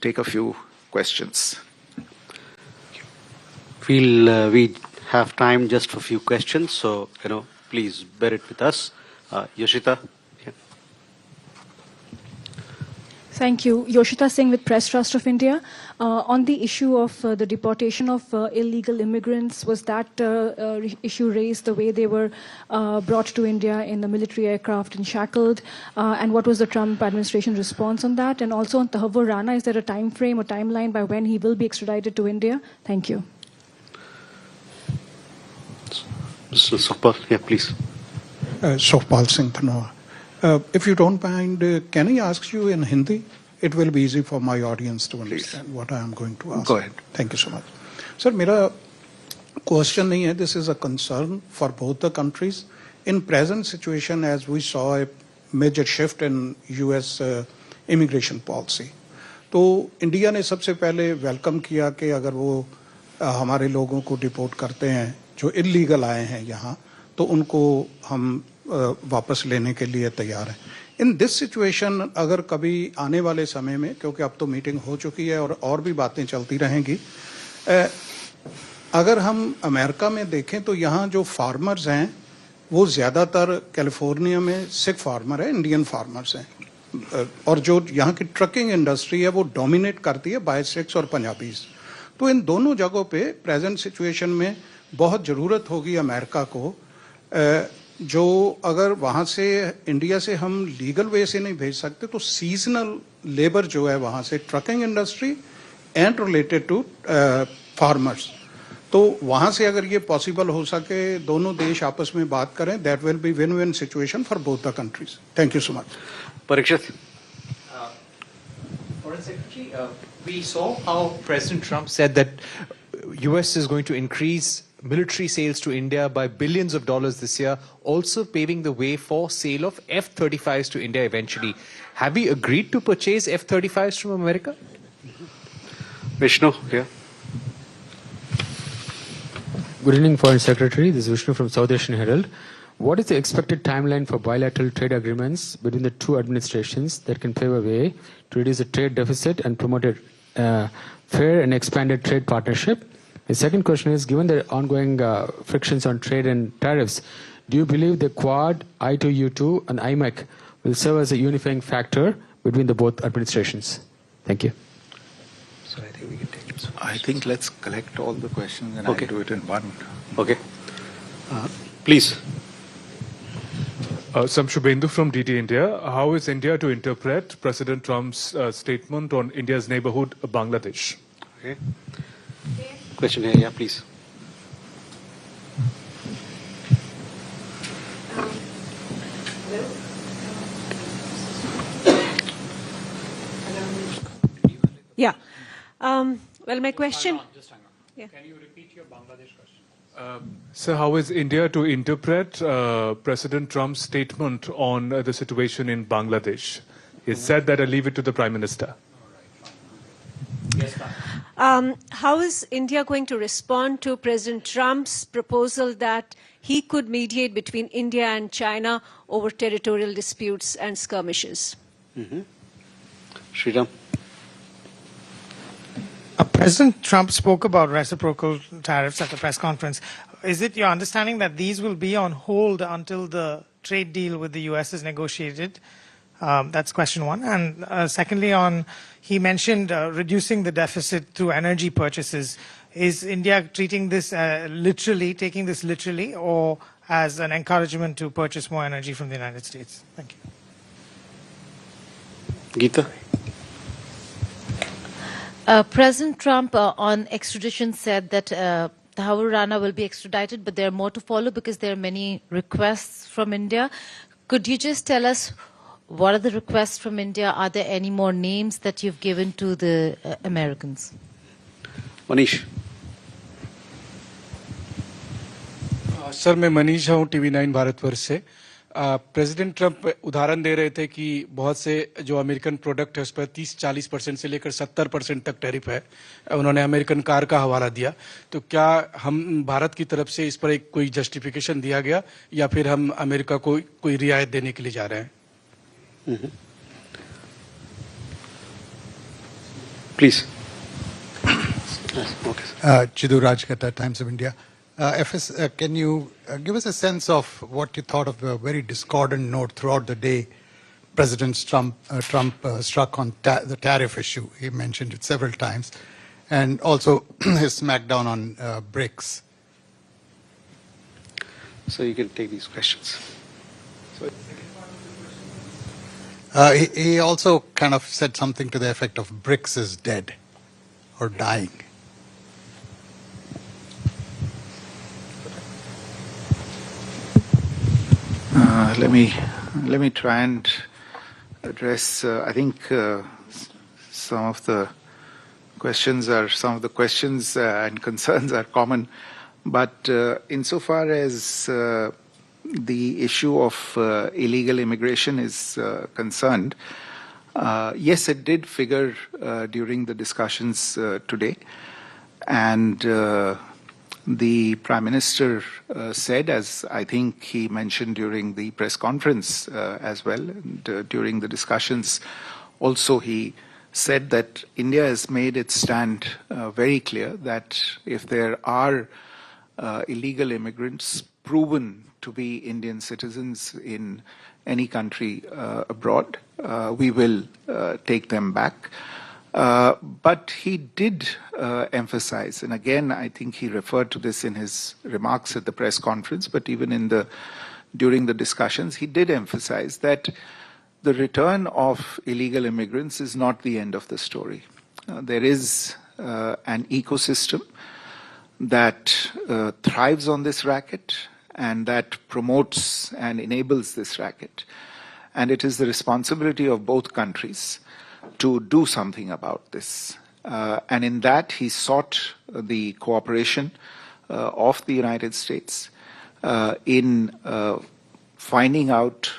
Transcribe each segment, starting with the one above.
take a few questions. We have time just for a few questions, so please bear it with us. Yoshita. Yeah. Thank you. Yoshita Singh with Press Trust of India. On the issue of the deportation of illegal immigrants, was that issue raised the way they were brought to India in the military aircraft and shackled? And what was the Trump administration response on that? And also on Tahavur Rana, is there a time frame or timeline by when he will be extradited to India? Thank you. Mr. Sukhpal, yeah, please. Sukhpal Singh Thanoa. If you don't mind, can I ask you in Hindi? It will be easy for my audience to understand what I am going to ask. Go ahead. Thank you so much. Sir, my question nahi hai, this is a concern for both the countries. In present situation, as we saw a major shift in US immigration policy, तो India ने सबसे पहले welcome किया कि अगर वो हमारे लोगों को डिपोर्ट करते हैं जो इलीगल आए हैं यहाँ, तो उनको हम वापस लेने के लिए तैयार हैं. इन दिस सिचुएशन अगर कभी आने वाले समय में, क्योंकि अब तो मीटिंग हो चुकी है और भी बातें चलती रहेंगी, अगर हम अमेरिका में देखें तो यहाँ जो फार्मर्स हैं वो ज़्यादातर कैलिफोर्निया में सिख फार्मर है, इंडियन फार्मर्स हैं, और जो यहाँ की ट्रकिंग इंडस्ट्री है वो डोमिनेट करती है बाय सिख्स और पंजाबीज. तो इन दोनों जगहों पे प्रेजेंट सिचुएशन में बहुत ज़रूरत होगी अमेरिका को, जो अगर वहाँ से इंडिया से हम लीगल वे से नहीं भेज सकते तो सीजनल लेबर जो है वहाँ से trucking industry and related to farmers, तो वहाँ से अगर ये पॉसिबल हो सके दोनों देश आपस में बात करें, that will be win win situation for both the countries. Thank you so much. Parikshit. Foreign Secretary, we saw how President Trump said that U.S. is going to increase military sales to India by billions of dollars this year, also paving the way for sale of F-35s to India eventually. Have we agreed to purchase F-35s from America? Vishnu, yeah. Good evening, Foreign Secretary. This is Vishnu from South Asian Herald. What is the expected timeline for bilateral trade agreements between the two administrations that can pave a way to reduce the trade deficit and promote a fair and expanded trade partnership? The second question is, given the ongoing frictions on trade and tariffs, do you believe the Quad, I2U2 and IMEC will serve as a unifying factor between the both administrations? Thank you. So I think we can take it. I think let's collect all the questions and Okay. I'll do it in one. Okay. Please. Sam Shubhendu from DT India. How is India to interpret President Trump's statement on India's neighborhood, Bangladesh? Okay. Question here, yeah, please. Yeah. Well, my question. Just hang on. Yeah. Can you repeat your Bangladesh question? So how is India to interpret President Trump's statement on the situation in Bangladesh? He said that I leave it to the Prime Minister. Yes, ma'am. How is India going to respond to President Trump's proposal that he could mediate between India and China over territorial disputes and skirmishes? Sriram. President Trump spoke about reciprocal tariffs at the press conference. Is it your understanding that these will be on hold until the trade deal with the U.S. is negotiated? That's question one. And secondly, he mentioned reducing the deficit through energy purchases. Is India treating this literally, taking this literally, or as an encouragement to purchase more energy from the United States? Thank you. Geeta. President Trump on extradition said that Tahavur Rana will be extradited, but there are more to follow because there are many requests from India. Could you just tell us what are the requests from India? Are there any more names that you've given to the Americans? Manish. Sir मैं मनीष हूँ TV9 Bharatvarsh से. President Trump उदाहरण दे रहे थे कि बहुत से जो अमेरिकन प्रोडक्ट है उस पर 30-40% से लेकर 70% तक टैरिफ है. उन्होंने अमेरिकन कार का हवाला दिया. तो क्या हम भारत की तरफ से इस पर एक कोई जस्टिफिकेशन दिया गया या फिर हम अमेरिका को कोई रियायत देने के लिए जा रहे हैं? Please. Chidu Rajkata, Times of India. FS, can you give us a sense of what you thought of the very discordant note throughout the day President Trump struck on the tariff issue? He mentioned it several times. And also his smackdown on BRICS. So you can take these questions. He also kind of said something to the effect of BRICS is dead or dying. Let me try and address. I think some of the questions and concerns are common, but insofar as the issue of illegal immigration is concerned, yes, it did figure during the discussions today, and the Prime Minister said, as I think he mentioned during the press conference as well, and during the discussions also he said that India has made its stand very clear that if there are illegal immigrants proven to be Indian citizens in any country abroad, we will take them back. But he did emphasize, and again, I think he referred to this in his remarks at the press conference, but even during the discussions, he did emphasize that the return of illegal immigrants is not the end of the story. There is an ecosystem that thrives on this racket and that promotes and enables this racket. And it is the responsibility of both countries to do something about this. And in that, he sought the cooperation of the United States in finding out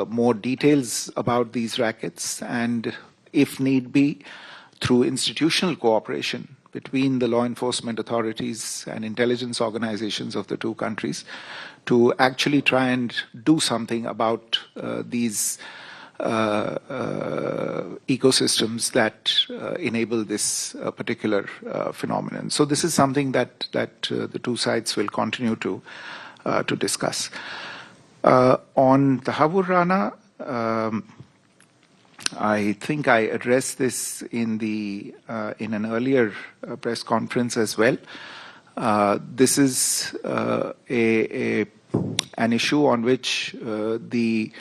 more details about these rackets and, if need be, through institutional cooperation between the law enforcement authorities and intelligence organizations of the two countries to actually try and do something about these ecosystems that enable this particular phenomenon. So this is something that the two sides will continue to discuss. On Tahawur Rana, I think I addressed this in an earlier press conference as well. This is an issue on which the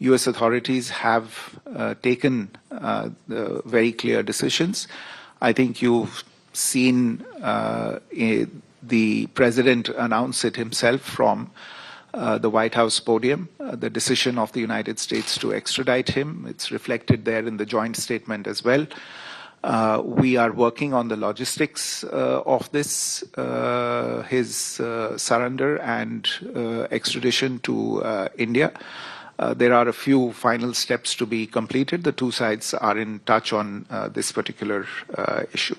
U.S. authorities have taken very clear decisions. I think you've seen the president announce it himself from the White House podium, the decision of the United States to extradite him. It's reflected there in the joint statement as well. We are working on the logistics of this, his surrender and extradition to India. There are a few final steps to be completed. The two sides are in touch on this particular issue.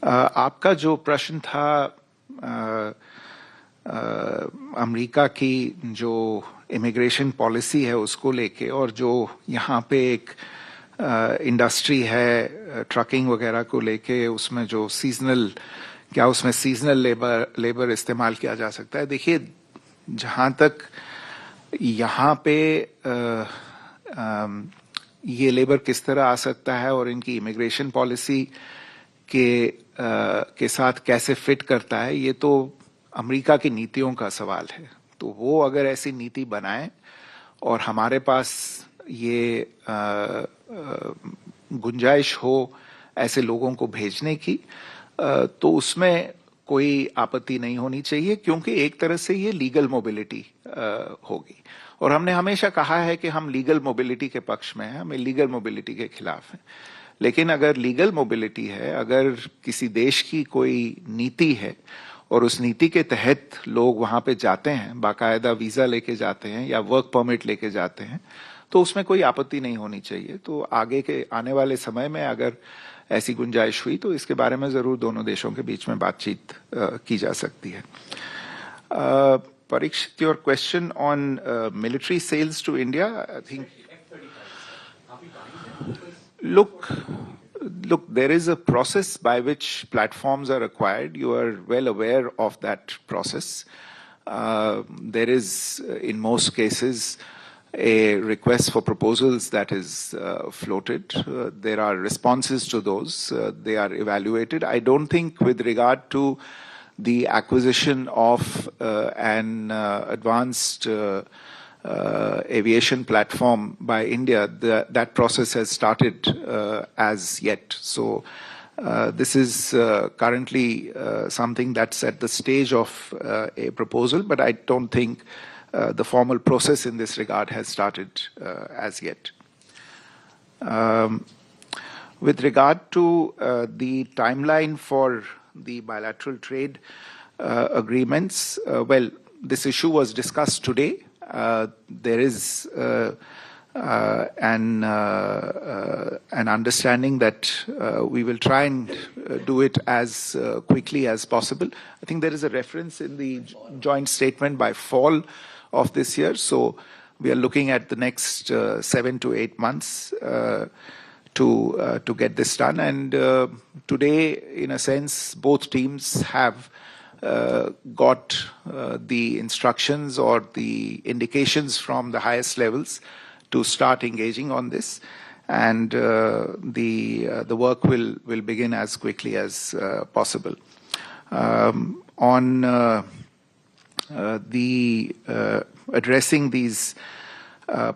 आपका जो प्रश्न था America की जो immigration policy है उसको लेके और जो यहाँ पे एक इंडस्ट्री है ट्रकिंग वगैरह को लेके उसमें जो उसमें सीजनल लेबर इस्तेमाल किया जा सकता है. देखिए, जहाँ तक यहाँ पे ये लेबर किस तरह आ सकता है और इनकी इमिग्रेशन पॉलिसी के साथ कैसे फिट करता है, ये तो अमेरिका की नीतियों का सवाल है. तो वो अगर ऐसी नीति बनाए और हमारे पास ये गुंजाइश हो ऐसे लोगों को भेजने की, तो उसमें कोई आपत्ति नहीं होनी चाहिए, क्योंकि एक तरह से ये लीगल मोबिलिटी होगी. और हमने हमेशा कहा है कि हम लीगल मोबिलिटी के पक्ष में हैं, हम इलीगल मोबिलिटी के खिलाफ हैं. लेकिन अगर लीगल मोबिलिटी है, अगर किसी देश की कोई नीति है और उस नीति के तहत लोग वहां पे जाते हैं, बाकायदा वीजा लेके जाते हैं या वर्क परमिट लेके जाते हैं, तो उसमें कोई आपत्ति नहीं होनी चाहिए. तो आगे के आने वाले समय में अगर ऐसी गुंजाइश हुई तो इसके बारे में जरूर दोनों देशों के बीच में बातचीत की जा सकती है. Parikshit, your question on military sales to India, I think. Look, Look, there is a process by which platforms are acquired. You are well aware of that process. There is, in most cases, a request for proposals that is floated. There are responses to those. They are evaluated. I don't think with regard to the acquisition of an advanced aviation platform by India, that process has started as yet. So this is currently something that's at the stage of a proposal, but I don't think the formal process in this regard has started as yet. With regard to the timeline for the bilateral trade agreements, well, this issue was discussed today. There is an understanding that we will try and do it as quickly as possible. I think there is a reference in the joint statement by fall of this year. So we are looking at the next 7 to 8 months to get this done. And today, in a sense, both teams have got the instructions or the indications from the highest levels to start engaging on this, and the work will begin as quickly as possible. On addressing these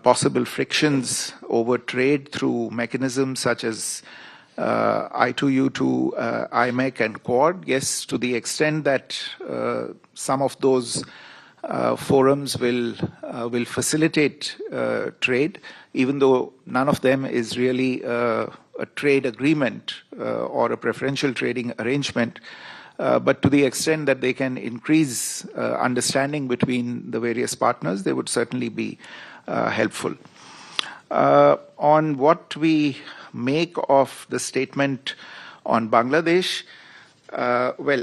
possible frictions over trade through mechanisms such as I2U2, IMEC and Quad, yes, to the extent that some of those forums will facilitate trade, even though none of them is really a trade agreement or a preferential trading arrangement. But to the extent that they can increase understanding between the various partners, they would certainly be helpful. On what we make of the statement on Bangladesh, well,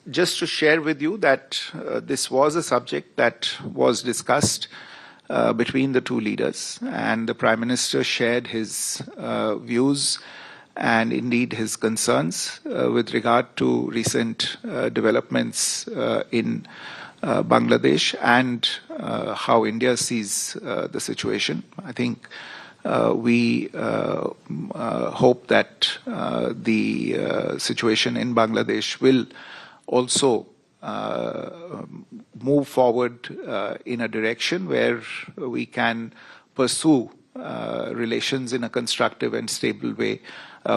just to share with you that this was a subject that was discussed between the two leaders, and the Prime Minister shared his views and indeed his concerns with regard to recent developments in Bangladesh and how India sees the situation. I think we hope that the situation in Bangladesh will also move forward in a direction where we can pursue relations in a constructive and stable way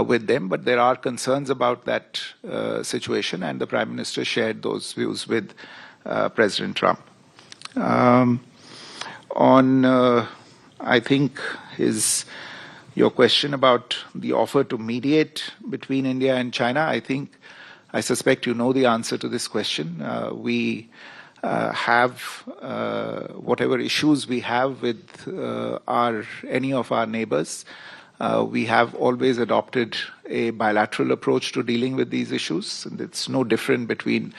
with them. But there are concerns about that situation, and the Prime Minister shared those views with President Trump. I think your question about the offer to mediate between India and China, I suspect you know the answer to this question. We have whatever issues we have with any of our neighbors. We have always adopted a bilateral approach to dealing with these issues. And it's no different between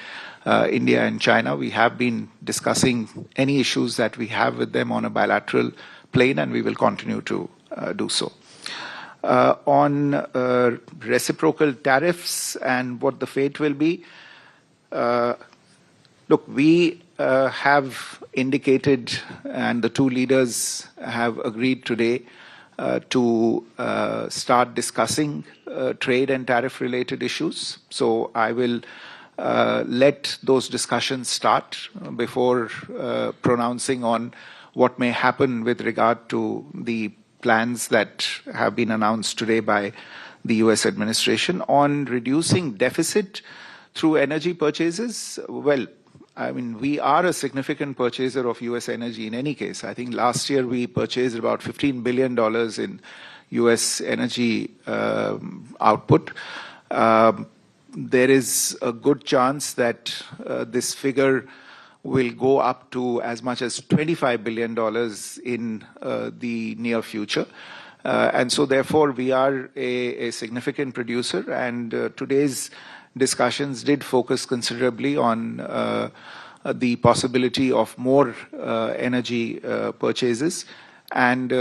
India and China. We have been discussing any issues that we have with them on a bilateral plane, and we will continue to do so. On reciprocal tariffs and what the fate will be, look, we have indicated, and the two leaders have agreed today to start discussing trade and tariff-related issues. So I will let those discussions start before pronouncing on what may happen with regard to the plans that have been announced today by the US administration. On reducing deficit through energy purchases, well, I mean, we are a significant purchaser of US energy in any case. I think last year we purchased about $15 billion in US energy output. There is a good chance that this figure will go up to as much as $25 billion in the near future. And so therefore we are a significant producer, and today's discussions did focus considerably on the possibility of more energy purchases. And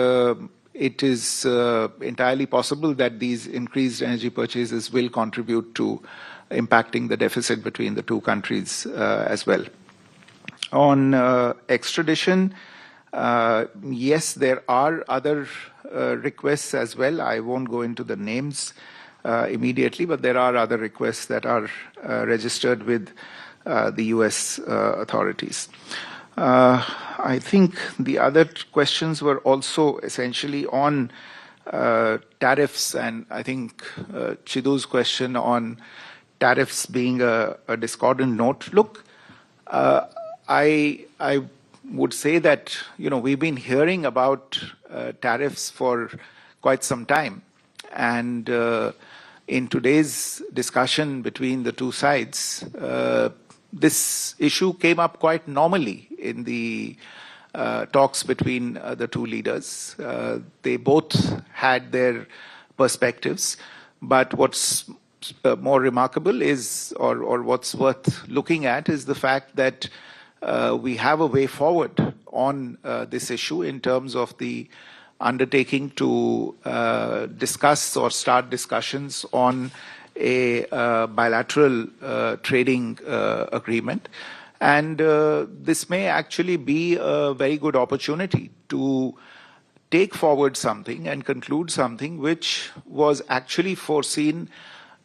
it is entirely possible that these increased energy purchases will contribute to impacting the deficit between the two countries as well. On extradition, yes, there are other requests as well. I won't go into the names immediately, but there are other requests that are registered with the US authorities. I think the other questions were also essentially on tariffs, and I think Chidu's question on tariffs being a discordant note. Look, I would say that, you know, we've been hearing about tariffs for quite some time, and in today's discussion between the two sides, this issue came up quite normally in the talks between the two leaders. They both had their perspectives, but what's more remarkable is, or what's worth looking at, is the fact that we have a way forward on this issue in terms of the undertaking to discuss or start discussions on a bilateral trading agreement. And this may actually be a very good opportunity to take forward something and conclude something which was actually foreseen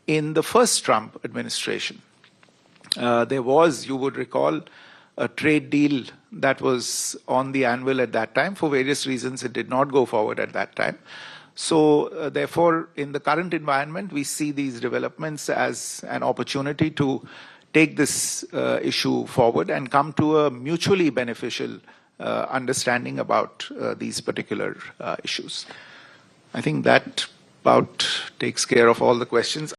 in the first Trump administration. There was, you would recall, a trade deal that was on the anvil at that time. For various reasons, it did not go forward at that time. So therefore, in the current environment, we see these developments as an opportunity to take this issue forward and come to a mutually beneficial understanding about these particular issues. I think that about takes care of all the questions.